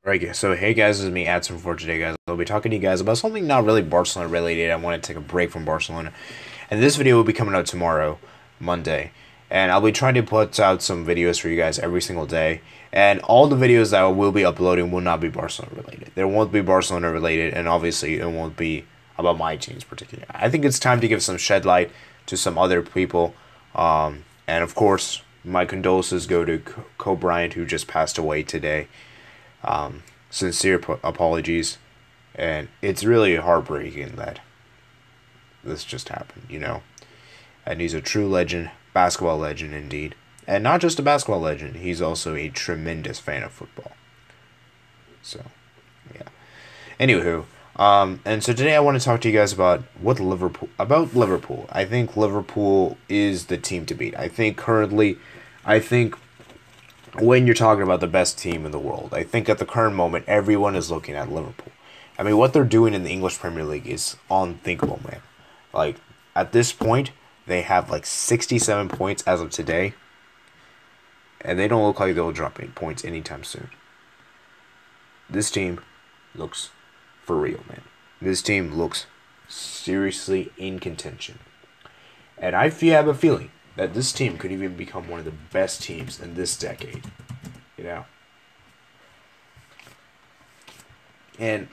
Right, guys. So, hey guys, this is me, Adson, for today, guys. I'll be talking to you guys about something not really Barcelona related. I want to take a break from Barcelona. And this video will be coming out tomorrow, Monday. And I'll be trying to put out some videos for you guys every single day. And all the videos that I will be uploading will not be Barcelona related. There won't be Barcelona related, and obviously it won't be about my teams particularly. I think it's time to give some shed light to some other people. And of course, my condolences go to Kobe Bryant, who just passed away today. Sincere apologies, and it's really heartbreaking that this just happened. And he's a true legend, basketball legend indeed. And not just a basketball legend, he's also a tremendous fan of football. So, yeah. Anywho, and so today I want to talk to you guys about Liverpool. I think Liverpool is the team to beat. I think when you're talking about the best team in the world, I think at the current moment, everyone is looking at Liverpool. I mean, what they're doing in the English Premier League is unthinkable, man. Like, at this point, they have like 67 points as of today, and they don't look like they'll drop 8 points anytime soon. This team looks for real, man. This team looks seriously in contention. And I have a feeling that this team could even become one of the best teams in this decade. You know? And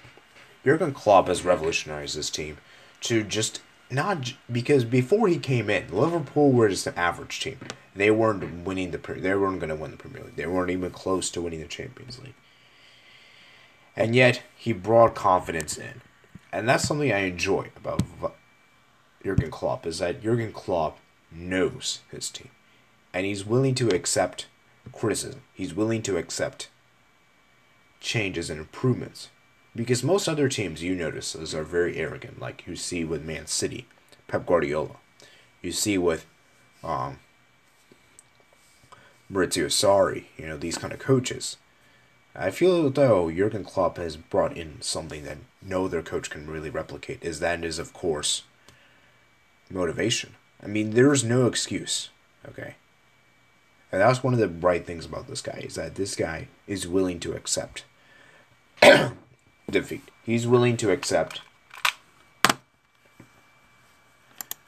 Jurgen Klopp has revolutionized this team to just not because before he came in, Liverpool were just an average team. They weren't they weren't going to win the Premier League. They weren't even close to winning the Champions League. And yet he brought confidence in. And that's something I enjoy about Jurgen Klopp, is that Jurgen Klopp knows his team, and he's willing to accept criticism. He's willing to accept changes and improvements, because most other teams, you notice, are very arrogant, like you see with Man City, Pep Guardiola. You see with Maurizio Sarri, these kind of coaches. I feel though Jurgen Klopp has brought in something that no other coach can really replicate. Is of course motivation. I mean, there's no excuse, okay? And that's one of the bright things about this guy, is that this guy is willing to accept defeat. He's willing to accept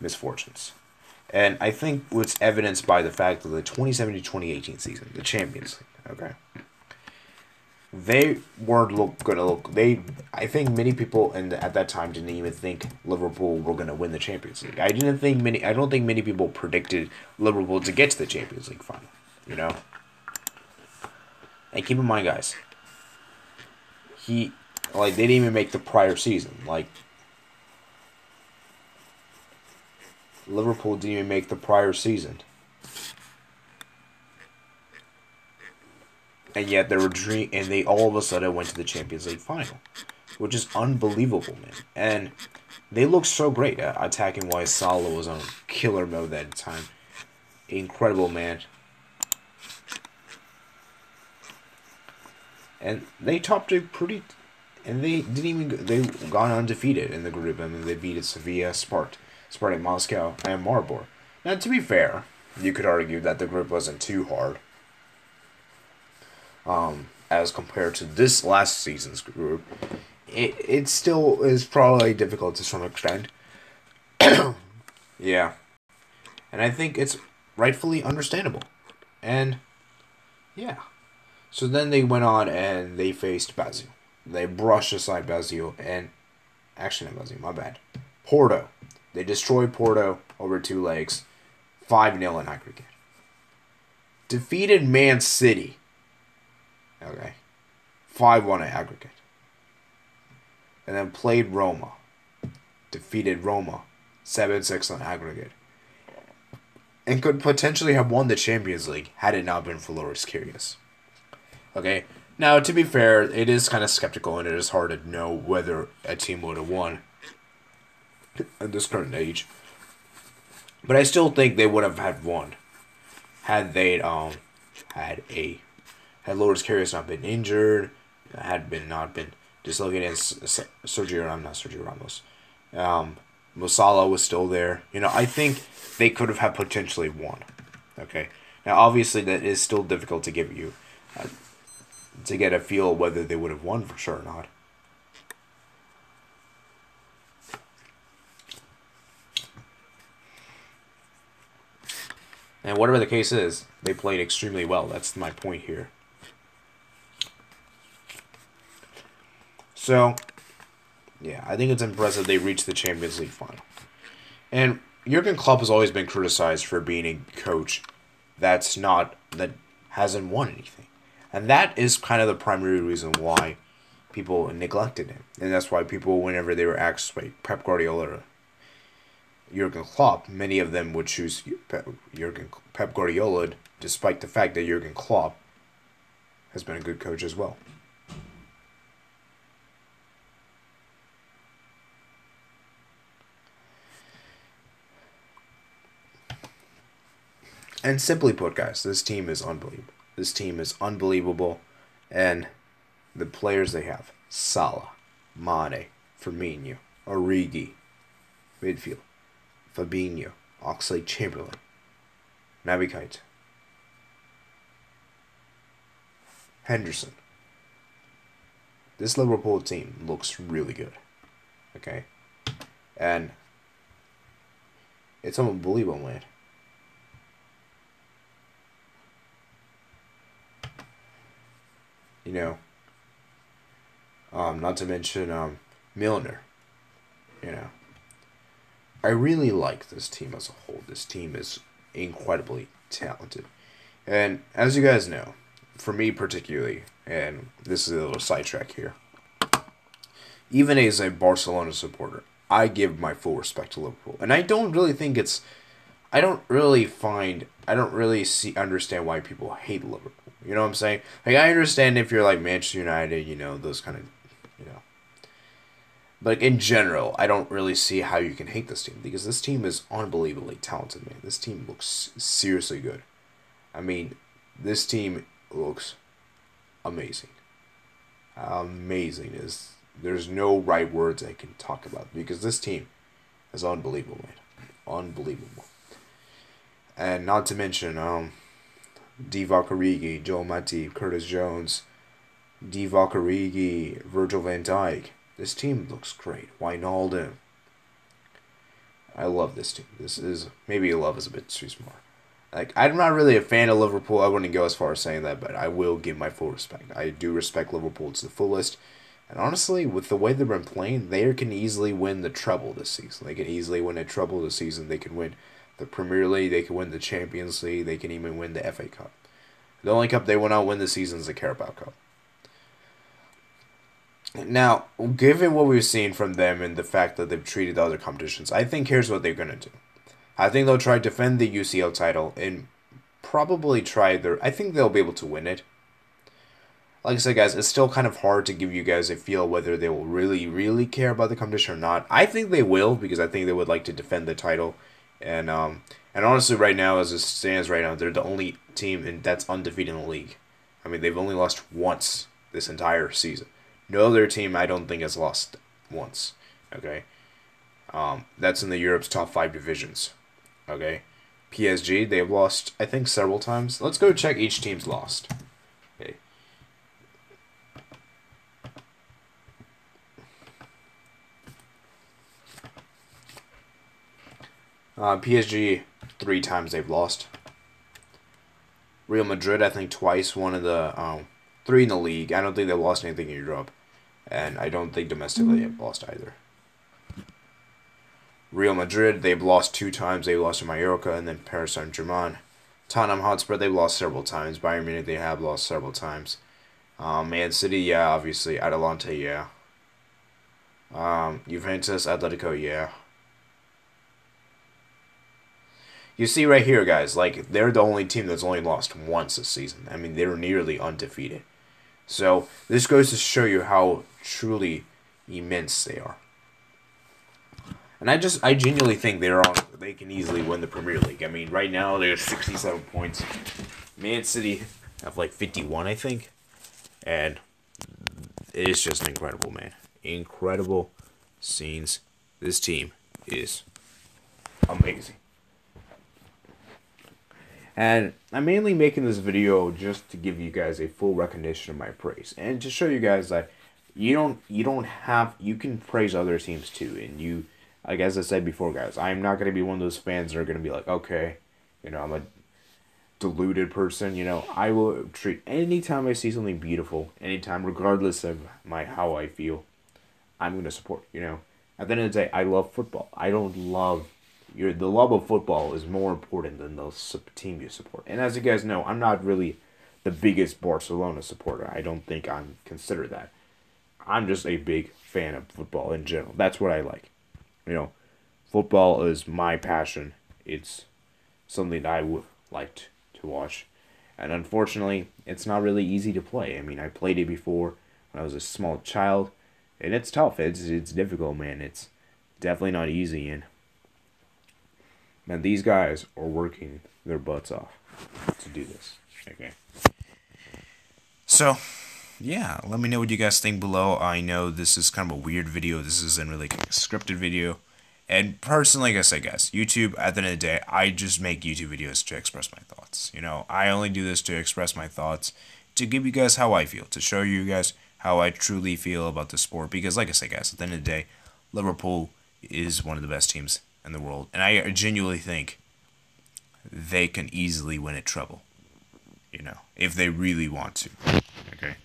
misfortunes. And I think what's evidenced by the fact that the 2017-2018 season, the Champions League, okay? They weren't gonna look. I think many people at that time didn't even think Liverpool were gonna win the Champions League. I don't think many people predicted Liverpool to get to the Champions League final. And keep in mind, guys, they didn't even make the prior season. Like, Liverpool didn't even make the prior season. And yet they all of a sudden went to the Champions League final, which is unbelievable, man. And they looked so great attacking wise. Salah was on killer mode that time. Incredible, man. And they topped it and they gone undefeated in the group. I mean, they beat Sevilla, Spartak Moscow, and Maribor. Now, to be fair, you could argue that the group wasn't too hard. As compared to this last season's group, it still is probably difficult to some extent. Yeah. And I think it's rightfully understandable. And, yeah. So then they went on and they faced Basel. They brushed aside Basel and... Actually, not Basel, my bad. Porto. They destroyed Porto over 2 legs. 5-0 in aggregate. Defeated Man City. Okay. 5-1 in aggregate. And then played Roma. Defeated Roma. 7-6 on aggregate. And could potentially have won the Champions League had it not been for Loris Karius. Okay. Now, to be fair, it is kind of skeptical and it is hard to know whether a team would have won at this current age. But I still think they would have had won had they had Loris Karius not been injured, not been dislocated, and Sergio Ramos. Musala was still there. I think they could have potentially won. Okay. Now, obviously, that is still difficult to give you to get a feel whether they would have won for sure or not. And whatever the case is, they played extremely well. That's my point here. So, yeah, I think it's impressive they reached the Champions League final. And Jurgen Klopp has always been criticized for being a coach that hasn't won anything. And that is kind of the primary reason why people neglected him. And that's why people, whenever they were asked by Pep Guardiola or Jurgen Klopp, many of them would choose Pep Guardiola, despite the fact that Jurgen Klopp has been a good coach as well. And simply put, guys, this team is unbelievable. This team is unbelievable. And the players they have: Salah, Mane, Firmino, Origi, midfield, Fabinho, Oxlade-Chamberlain, Naby Keita, Henderson. This Liverpool team looks really good. Okay? And it's unbelievable, man. You know, not to mention Milner. You know, I really like this team as a whole. This team is incredibly talented, and as you guys know, for me particularly, and this is a little sidetrack here, even as a Barcelona supporter, I give my full respect to Liverpool, and I don't really think it's. I don't really understand why people hate Liverpool. You know what I'm saying? Like, I understand if you're like Manchester United, you know, those kind of, you know. But in general, I don't really see how you can hate this team, because this team is unbelievably talented, man. This team looks seriously good. I mean, this team looks amazing. Amazing is, there's no right words I can talk about, because this team is unbelievable, man. Unbelievable. And not to mention, Divock Origi, Joel Matip, Curtis Jones, Divock Origi, Virgil van Dijk. This team looks great. Wijnaldum. I love this team. This is, maybe love is a bit too smart. Like, I'm not really a fan of Liverpool. I wouldn't go as far as saying that, but I will give my full respect. I do respect Liverpool to the fullest. And honestly, with the way they've been playing, they can easily win the treble this season. They can easily win a treble this season. They can win the Premier League, they can win the Champions League, they can even win the FA Cup. The only cup they will not win this season is the Carabao Cup. Now, given what we've seen from them and the fact that they've treated the other competitions, I think here's what they're going to do. I think they'll try to defend the UCL title and probably I think they'll be able to win it. Like I said, guys, it's still kind of hard to give you guys a feel whether they will really, really care about the competition or not. I think they will, because I think they would like to defend the title. And honestly, right now, as it stands right now, they're the only team that's undefeated in the league. I mean, they've only lost once this entire season. No other team, I don't think, has lost once. Okay? That's in the Europe's top 5 divisions. Okay? PSG, they've lost, I think, several times. Let's go check each team's lost. Okay. PSG, 3 times they've lost. Real Madrid, I think, twice. One of the 3 in the league. I don't think they've lost anything in Europe, and I don't think domestically they've lost either. Real Madrid, they've lost 2 times. They lost to Mallorca and then Paris Saint-Germain. Tottenham Hotspur, they've lost several times. Bayern Munich, they have lost several times. Man City, yeah, obviously. Atalanta, yeah. Juventus, Atletico, yeah. You see right here, guys, like, they're the only team that's only lost once this season. I mean, they're nearly undefeated. So, this goes to show you how truly immense they are. And I genuinely think they can easily win the Premier League. I mean, right now, they're 67 points. Man City have, like, 51, I think. And it's just incredible, man. Incredible scenes. This team is amazing. And I'm mainly making this video just to give you guys a full recognition of my praise and to show you guys that you can praise other teams too. And you, like as I said before, guys, I'm not gonna be one of those fans that are gonna be like, okay, I'm a deluded person. I will treat anytime I see something beautiful, anytime, regardless of how I feel, I'm gonna support. At the end of the day, I love football. I don't love the love of football is more important than the team you support. And as you guys know, I'm not really the biggest Barcelona supporter. I don't think I'm considered that. I'm just a big fan of football in general. That's what I like. Football is my passion. It's something that I would like to watch. And unfortunately, it's not really easy to play. I mean, I played it before when I was a small child, and it's tough. It's difficult, man. It's definitely not easy. And man, these guys are working their butts off to do this. Okay. So, yeah, let me know what you guys think below. I know this is kind of a weird video. This isn't really like a scripted video. And personally, like I said, guys, YouTube, at the end of the day, I just make YouTube videos to express my thoughts. I only do this to express my thoughts, to give you guys how I feel, to show you guys how I truly feel about the sport. Because, like I said, guys, at the end of the day, Liverpool is one of the best teams in the world. And I genuinely think they can easily win a treble, if they really want to. Okay.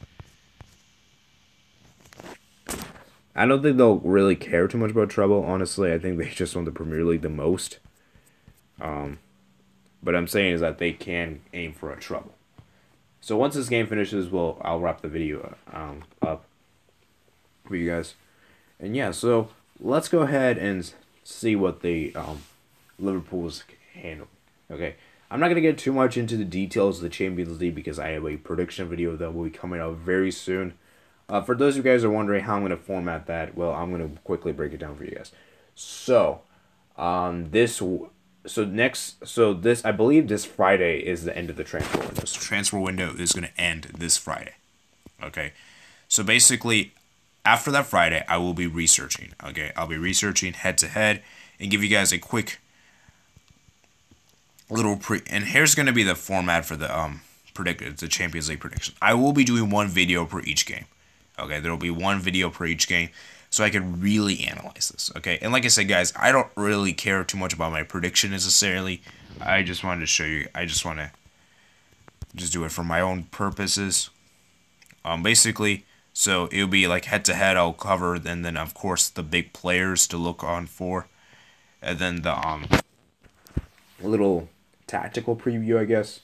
I don't think they'll really care too much about treble, honestly. I think they just want the Premier League the most. But I'm saying is that they can aim for a treble. So once this game finishes, I'll wrap the video up for you guys. And yeah, so let's go ahead and see what the Liverpool's handle. Okay, I'm not gonna get too much into the details of the Champions League because I have a prediction video that will be coming out very soon. For those of you guys who are wondering how I'm going to format that, well, I'm going to quickly break it down for you guys. So, I believe this Friday is the end of the transfer window. So, transfer window is going to end this Friday. Okay, so basically, after that Friday, I will be researching. Okay, I'll be researching head to head and give you guys a quick little and here's going to be the format for the the Champions League prediction. I will be doing one video per each game. Okay, there will be one video per each game, so I can really analyze this. Okay, and like I said, guys, I don't really care too much about my prediction necessarily. I just wanted to show you. I just want to just do it for my own purposes. Basically, so it'll be like head to head. I'll cover, and then of course the big players to look on for, and then the little tactical preview, I guess.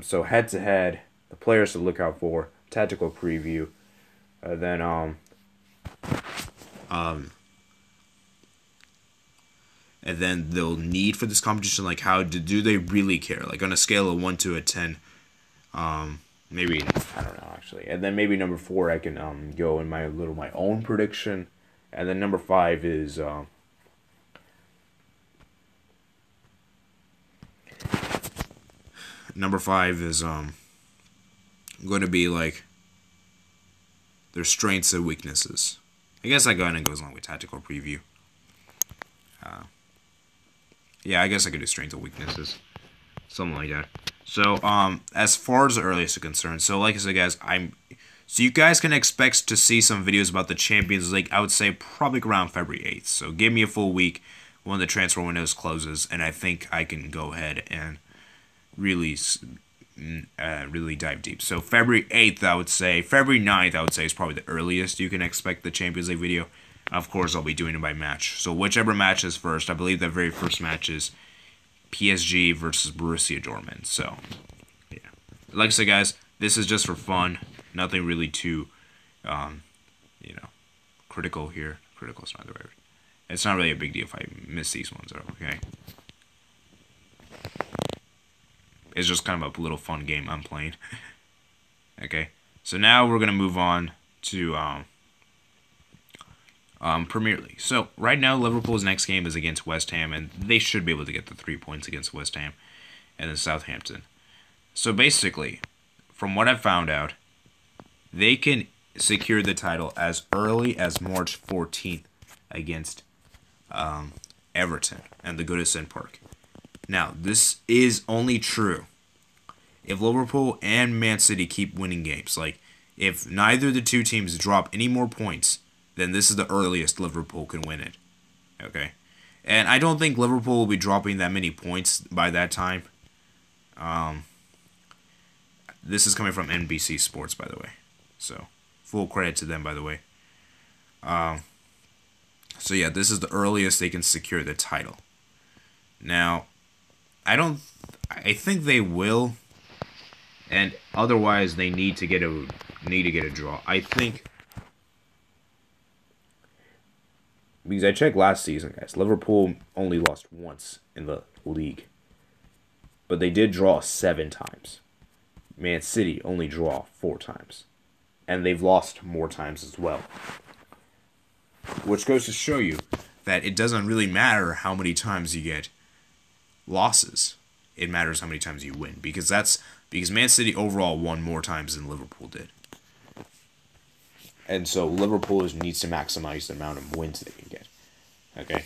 So head to head, the players to look out for, tactical preview. Then and then they'll need for this competition, like how do they really care, like on a scale of 1 to a 10, maybe I don't know actually, and then maybe number 4 I can go in my own prediction, and then number 5 is going to be like their strengths and weaknesses. I guess that kind of goes along with tactical preview. Yeah, I guess I could do strengths and weaknesses, something like that. So, as far as the earliest is concerned, so like I said, guys, so you guys can expect to see some videos about the Champions League. I would say probably around February 8th. So give me a full week when the transfer window closes, and I think I can go ahead and really dive deep. So February 8th, I would say. February 9th, I would say, is probably the earliest you can expect the Champions League video. Of course, I'll be doing it by match. So whichever match is first, I believe the very first match is PSG versus Borussia Dortmund. So, yeah. Like I said, guys, this is just for fun. Nothing really too, critical here. Critical is not the right word. It's not really a big deal if I miss these ones, okay? It's just kind of a little fun game I'm playing. Okay, so now we're going to move on to Premier League. So right now Liverpool's next game is against West Ham, and they should be able to get the 3 points against West Ham and then Southampton. So basically, from what I've found out, they can secure the title as early as March 14th against Everton and the Goodison Park. Now, this is only true if Liverpool and Man City keep winning games. Like, if neither of the two teams drop any more points, then this is the earliest Liverpool can win it. Okay? And I don't think Liverpool will be dropping that many points by that time. This is coming from NBC Sports, by the way. So, full credit to them, by the way. So yeah, this is the earliest they can secure the title. Now, I think they will, and otherwise they need to get a draw. I think because I checked last season, guys, Liverpool only lost once in the league, but they did draw 7 times. Man City only draw 4 times, and they've lost more times as well. Which goes to show you that it doesn't really matter how many times you get losses. It matters how many times you win. Because Man City overall won more times than Liverpool did. And so Liverpool needs to maximize the amount of wins they can get. Okay?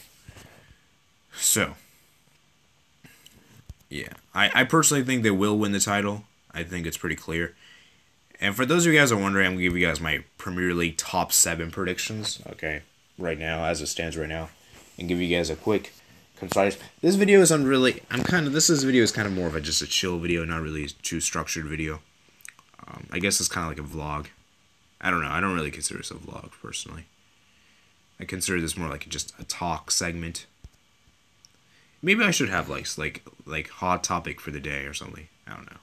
So, yeah. I personally think they will win the title. I think it's pretty clear. And for those of you guys who are wondering, I'm going to give you guys my Premier League top 7 predictions. Okay? Right now, as it stands right now, and give you guys a quick, concise. This video is this video is kind of more of just a chill video, not really a too structured video. I guess it's kind of like a vlog. I don't know. I don't really consider this a vlog personally. I consider this more like just a talk segment. Maybe I should have like hot topic for the day or something. I don't know.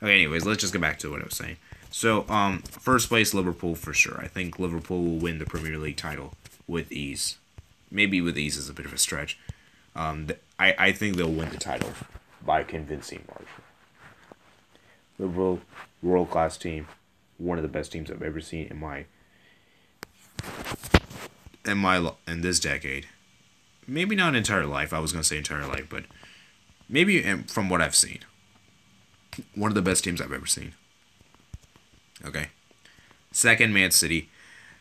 Okay, anyways, let's just get back to what I was saying. So, first place, Liverpool for sure. I think Liverpool will win the Premier League title with ease. Maybe with ease is a bit of a stretch. I think they'll win the title by a convincing margin. Liverpool, world-class team. One of the best teams I've ever seen in this decade. Maybe not entire life. I was going to say entire life, but maybe from what I've seen. One of the best teams I've ever seen. Okay. Second, Man City.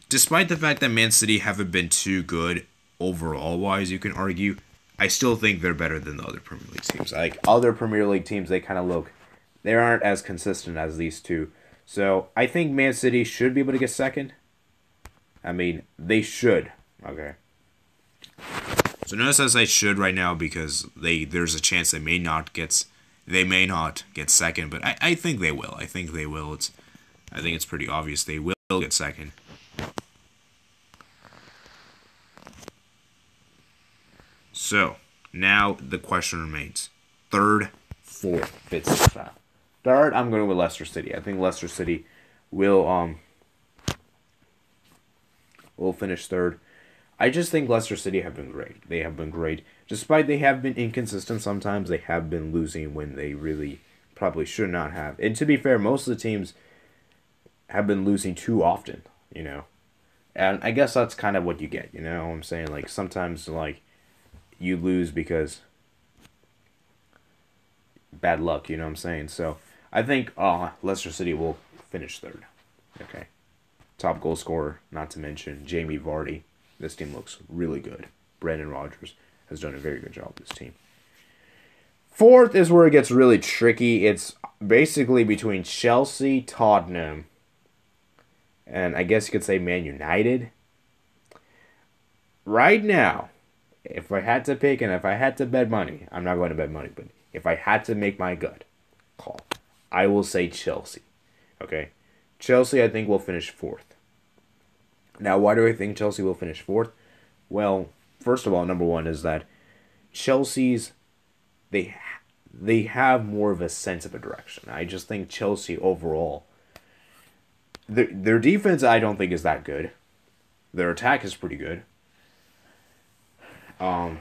Despite the fact that Man City haven't been too good overall-wise, you can argue, I still think they're better than the other Premier League teams. Like, other Premier League teams, they aren't as consistent as these two. So, I think Man City should be able to get second. I mean, they should. Okay. So, notice I say should right now because there's a chance they may not get second, but I think they will. I think they will. I think it's pretty obvious they will get second. So, now the question remains. Third, fourth, fifth, sixth. Third, I'm going with Leicester City. I think Leicester City will finish third. I just think Leicester City have been great. They have been great. Despite they have been inconsistent sometimes, they have been losing when they really probably should not have. And to be fair, most of the teams have been losing too often, you know. And I guess that's kind of what you get, you know what I'm saying? Like, sometimes, like, you lose because bad luck, you know what I'm saying? So, I think Leicester City will finish third. Okay. Top goal scorer, not to mention Jamie Vardy. This team looks really good. Brendan Rodgers has done a very good job with this team. Fourth is where it gets really tricky. It's basically between Chelsea, Tottenham, and I guess you could say Man United. Right now, if I had to pick and if I had to bet money, I'm not going to bet money, but if I had to make my gut call, I will say Chelsea. Okay? Chelsea, I think, will finish fourth. Now, why do I think Chelsea will finish fourth? Well, first of all, number one is that Chelsea's, they have more of a sense of a direction. I just think Chelsea overall, their defense I don't think is that good. Their attack is pretty good. But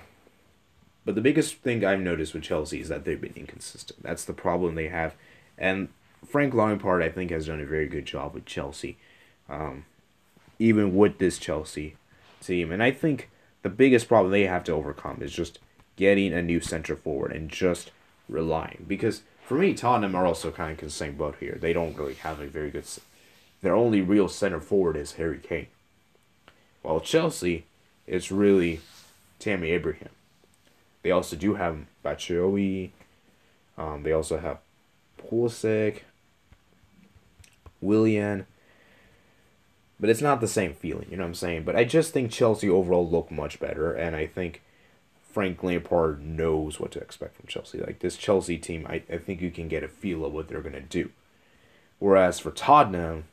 the biggest thing I've noticed with Chelsea is that they've been inconsistent. That's the problem they have. And Frank Lampard, I think, has done a very good job with Chelsea. Even with this Chelsea team. And I think the biggest problem they have to overcome is just getting a new center forward and just relying. Because for me, Tottenham are also kind of in the same boat here. They don't really have a very good... Their only real center forward is Harry Kane. While Chelsea, it's really Tammy Abraham. They also do have Batshuayi. They also have Pulisic, Willian. But it's not the same feeling, you know what I'm saying? But I just think Chelsea overall look much better, and I think Frank Lampard knows what to expect from Chelsea. Like, this Chelsea team, I think you can get a feel of what they're going to do. Whereas for Tottenham,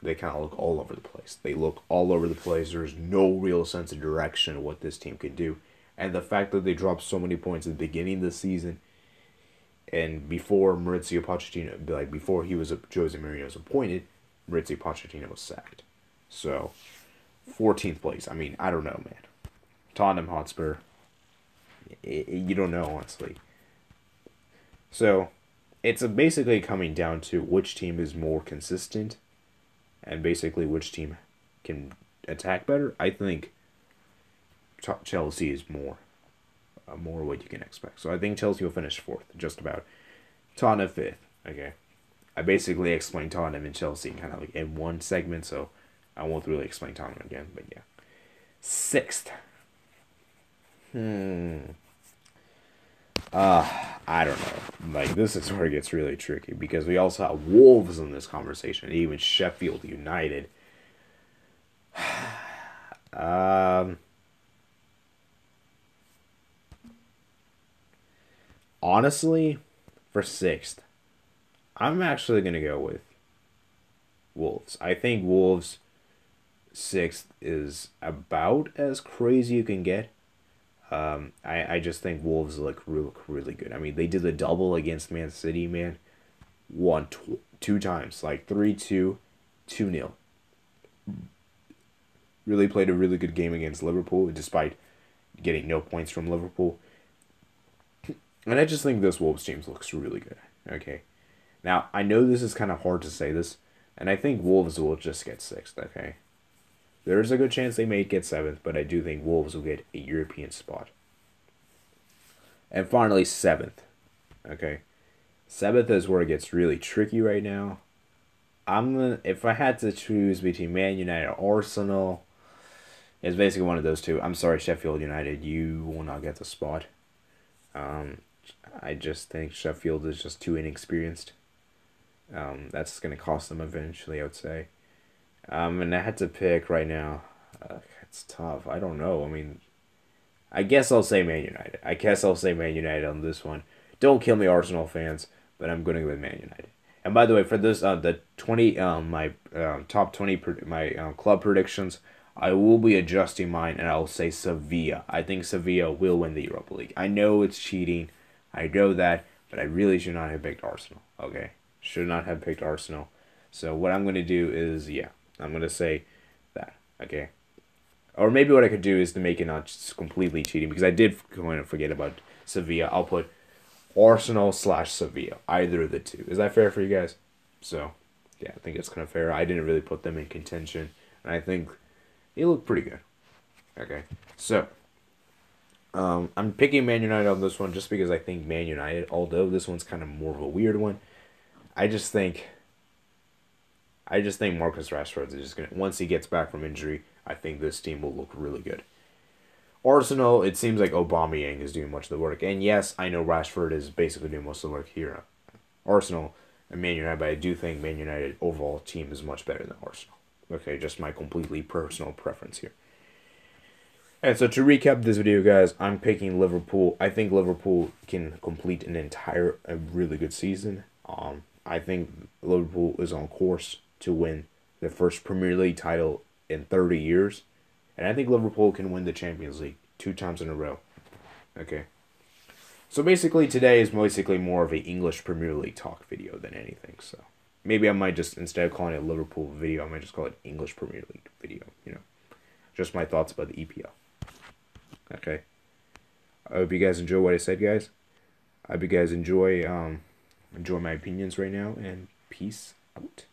they kind of look all over the place. They look all over the place. There's no real sense of direction of what this team can do. And the fact that they dropped so many points at the beginning of the season, and before Maurizio Pochettino, like before Jose Mourinho was appointed, Maurizio Pochettino was sacked. So, 14th place. I mean, I don't know, man. Tottenham Hotspur, you don't know, honestly. So, it's basically coming down to which team is more consistent and basically which team can attack better. I think Chelsea is more what you can expect. So I think Chelsea will finish 4th, just about. Tottenham 5th. Okay, I basically explained Tottenham and Chelsea kind of like in one segment, so I won't really explain Tottenham again. But yeah, 6th. I don't know. Like, this is where it gets really tricky because we also have Wolves in this conversation, even Sheffield United. Honestly, for 6th, I'm actually gonna go with Wolves. I think Wolves 6th is about as crazy you can get. I just think Wolves look really good. I mean, they did the double against Man City, man. Won two times, like 3-2, 2-0. Really played a really good game against Liverpool, despite getting no points from Liverpool. And I just think this Wolves team looks really good. Okay. Now, I know this is kind of hard to say this, and I think Wolves will just get 6th, okay? There's a good chance they may get 7th, but I do think Wolves will get a European spot. And finally, 7th. Okay. 7th is where it gets really tricky right now. If I had to choose between Man United or Arsenal, it's basically one of those two. I'm sorry, Sheffield United, you will not get the spot. I just think Sheffield is just too inexperienced. That's going to cost them eventually, I would say. And I had to pick right now. It's tough. I don't know. I mean, I guess I'll say Man United. I guess I'll say Man United on this one. Don't kill me, Arsenal fans, but I'm going to go with Man United. And by the way, for this, the 20, my top 20, my club predictions, I will be adjusting mine, and I'll say Sevilla. I think Sevilla will win the Europa League. I know it's cheating. I know that, but I really should not have picked Arsenal. Okay, should not have picked Arsenal. So what I'm going to do is, yeah, I'm going to say that. Okay. Or maybe what I could do is to make it not just completely cheating, because I did kind of forget about Sevilla. I'll put Arsenal/Sevilla, either of the two. Is that fair for you guys? So, yeah, I think it's kind of fair. I didn't really put them in contention, and I think they look pretty good. Okay, so I'm picking Man United on this one just because I think Man United, although this one's kind of more of a weird one, I just think Marcus Rashford is just gonna, once he gets back from injury, I think this team will look really good. Arsenal, it seems like Aubameyang is doing much of the work. And yes, I know Rashford is basically doing most of the work here. Arsenal and Man United, but I do think Man United overall team is much better than Arsenal. Okay, just my completely personal preference here. And so to recap this video, guys, I'm picking Liverpool. I think Liverpool can complete a really good season. I think Liverpool is on course to win their first Premier League title in 30 years. And I think Liverpool can win the Champions League 2 times in a row. Okay. So basically today is basically more of an English Premier League talk video than anything. So maybe I might just, instead of calling it a Liverpool video, I might just call it English Premier League video. You know, just my thoughts about the EPL. Okay. I hope you guys enjoy what I said, guys. I hope you guys enjoy my opinions right now, and peace out.